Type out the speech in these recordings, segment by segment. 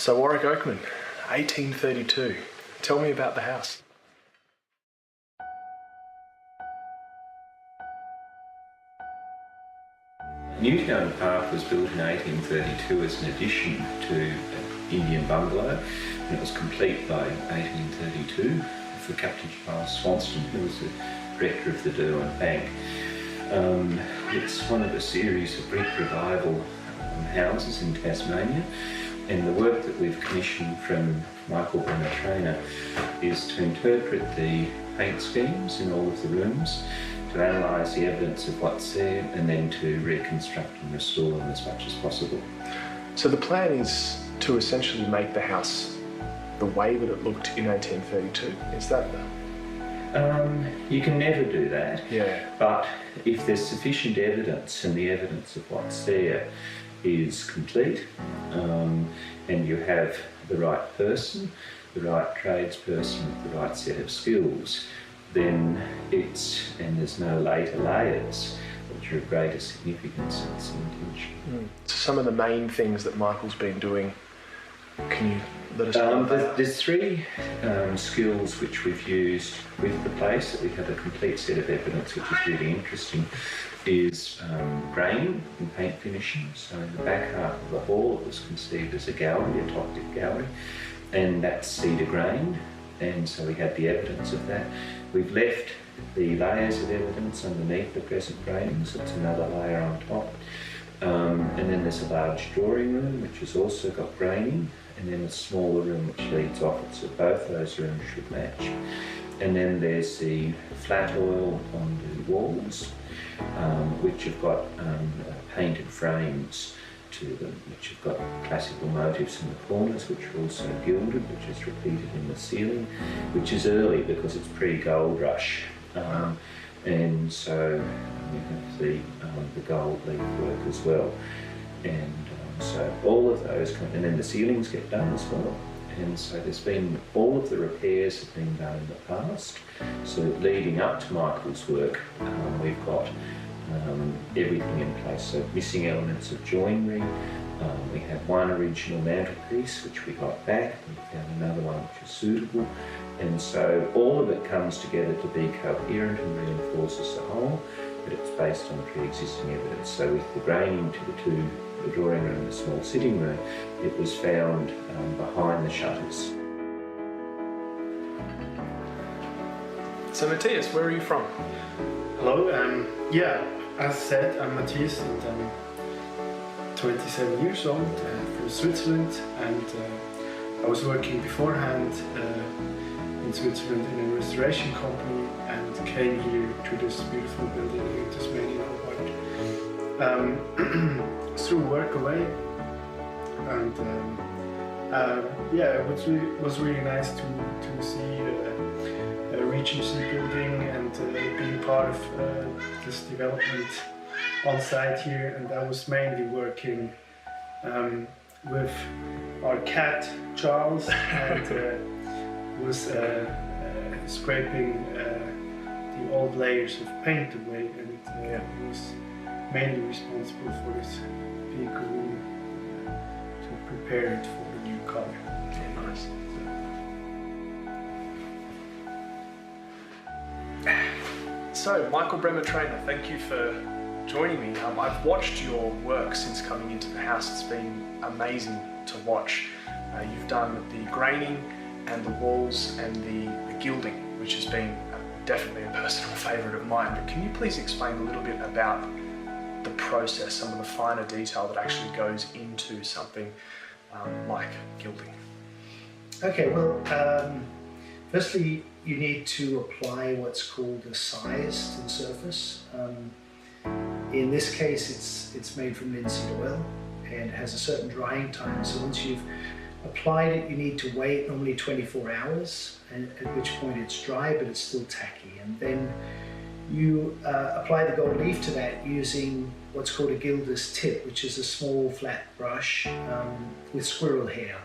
So Warwick Oakman, 1832. Tell me about the house. Newtown Park was built in 1832 as an addition to an Indian bungalow, and it was complete by 1832 for Captain Charles Swanston, who was the director of the Derwent Bank. It's one of a series of Greek revival houses in Tasmania, and the work that we've commissioned from Bremer-Trainor is to interpret the paint schemes in all of the rooms, to analyse the evidence of what's there, and then to reconstruct and restore them as much as possible. So the plan is to essentially make the house the way that it looked in 1832. Is that You can never do that. Yeah. But if there's sufficient evidence, and the evidence of what's there is complete, and you have the right person, the right tradesperson with the right set of skills, then and there's no later layers which are of greater significance and intention. So some of the main things that Michael's been doing, can you let us know about? There's three skills which we've used with the place that we have a complete set of evidence, which is really interesting, is graining and paint finishing. So in the back half of the hall it was conceived as a gallery, a top-dip gallery, and that's cedar grained, and so we had the evidence of that. We've left the layers of evidence underneath the present graining, so it's another layer on top. And then there's a large drawing room which has also got graining, and then a smaller room which leads off it, so both those rooms should match. And then there's the flat oil on the walls, which have got painted frames to them, which have got classical motifs in the corners, which are also gilded, which is repeated in the ceiling, which is early because it's pre-gold rush. And so you have the gold leaf work as well. And so all of those, and then the ceilings get done as well. And so there's been, all of the repairs have been done in the past. So leading up to Michael's work, we've got everything in place. So missing elements of joinery. We had one original mantelpiece which we got back, and we found another one which is suitable. And so all of it comes together to be coherent and reinforces the whole, but it's based on pre-existing evidence. So with the graining to the drawing room and the small sitting room, it was found behind the shutters. So Matthias, where are you from? Hello, as said, I'm Matthias and I'm 27 years old, from Switzerland, and I was working beforehand in Switzerland in a restoration company and came here to this beautiful building in Tasmania through Workaway, and it was really nice to see a Regency building and being part of this development on site here. And I was mainly working with our cat Charles and was scraping the old layers of paint away, and was mainly responsible for this big room to prepare it for the new color. Yeah, nice. So, Michael Bremer-Trainor, thank you for joining me. I've watched your work since coming into the house. It's been amazing to watch. You've done the graining and the walls and the gilding, which has been definitely a personal favourite of mine. But can you please explain a little bit about the process, some of the finer detail that actually goes into something like gilding? Okay, well, firstly, you need to apply what's called a size to the surface. In this case, it's made from linseed oil and has a certain drying time. So once you've applied it, you need to wait normally 24 hours, and at which point it's dry, but it's still tacky. And then you apply the gold leaf to that using what's called a gilder's tip, which is a small flat brush with squirrel hair.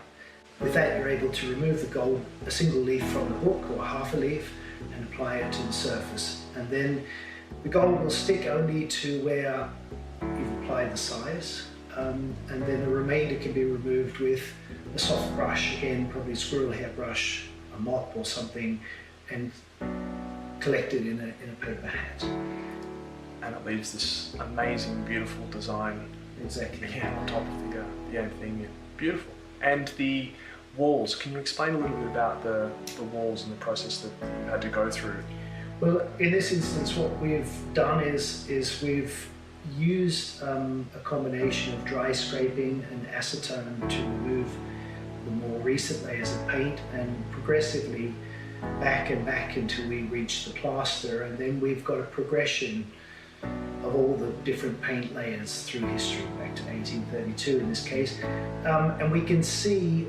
With that, you're able to remove the gold, a single leaf from the hook or half a leaf, and apply it to the surface. And then the gold will stick only to where you've applied the size. and then the remainder can be removed with a soft brush, again probably a squirrel hair brush, a mop or something, and collected in a paper hat. And it leaves this amazing, beautiful design. Exactly. Yeah, on top of the end thing. Yeah. Beautiful. And the walls, can you explain a little bit about the walls and the process that you had to go through? Well, in this instance, what we've done is we've used a combination of dry scraping and acetone to remove the more recent layers of paint, and progressively back and back until we reach the plaster, and then we've got a progression of all the different paint layers through history, back to 1832 in this case, and we can see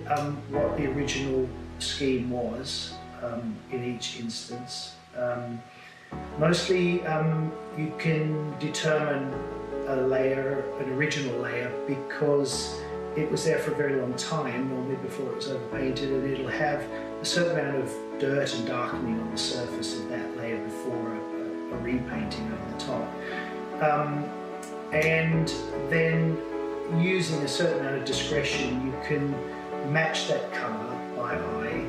what the original scheme was in each instance. Mostly you can determine an original layer, because it was there for a very long time, normally before it was overpainted, and it'll have a certain amount of dirt and darkening on the surface of that layer before a repainting over the top. And then using a certain amount of discretion, you can match that colour by eye,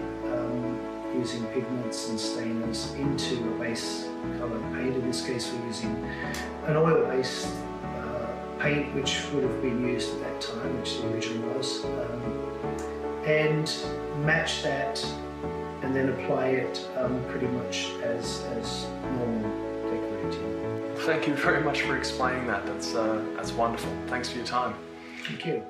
using pigments and stainers into a base colour paint. In this case we're using an oil-based paint, which would have been used at that time, which the original was, and match that and then apply it pretty much as normal decorating. Thank you very much for explaining that. That's wonderful. Thanks for your time. Thank you.